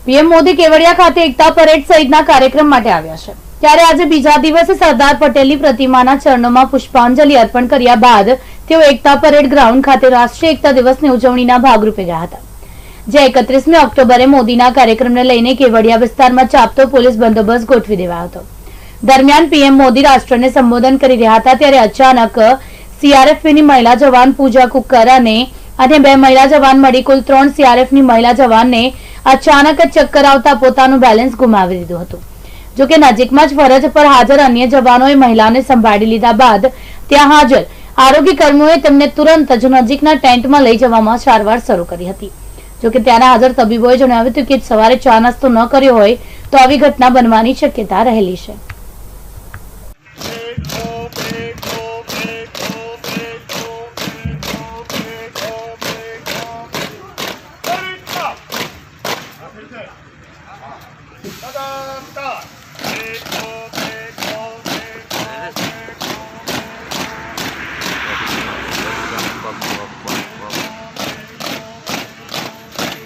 PM Modi Kevadia ખાતે એકતા parade સહિતના કાર્યક્રમ માટે આવ્યા છે। ત્યારે આજે બીજા દિવસે સરદાર પટેલની પ્રતિમાના ચરણોમાં પુષ્પાંજલિ અર્પણ કર્યા બાદ તેઓ એકતા પરેડ ગ્રાઉન્ડ ખાતે રાષ્ટ્રીય એકતા દિવસની ઉજવણીના ભાગરૂપે ગયા હતા, જે 31મી ઓક્ટોબરે મોદીના કાર્યક્રમને લઈને કેવડિયા વિસ્તારમાં ચાપતો પોલીસ બંદોબસ્ત ગોઠવી દેવાયો હતો। દરમિયાન પીએમ મોદી રાષ્ટ્રને સંબોધન કરી રહ્યા હતા ત્યારે અચાનક સીઆરએફની મહિલા જવાન પૂજા કુકર અને 2 મહિલા જવાન મળી કુલ 3 સીઆરએફની મહિલા જવાનને અચાનક ચક્કર આવતા પોતાનું બેલેન્સ ગુમાવી દીધું હતું। જો કે નજીકમાં જ ફરજ પર હાજર અન્ય જવાનોએ મહિલાને સંભાળી લીધા બાદ ત્યાં હાજર આરોગ્ય કર્મીઓએ તેમને તુરંત જ નજીકના ટેન્ટમાં લઈ જવામાં સારવાર શરૂ કરી હતી। જો કે ત્યાંના હાજર તબીબોએ જણાવ્યું હતું કે સવારે ચા નાસ્તો ન કર્યો હોય તો આવી ઘટના બનવાની શક્યતા રહેલી છે। Start.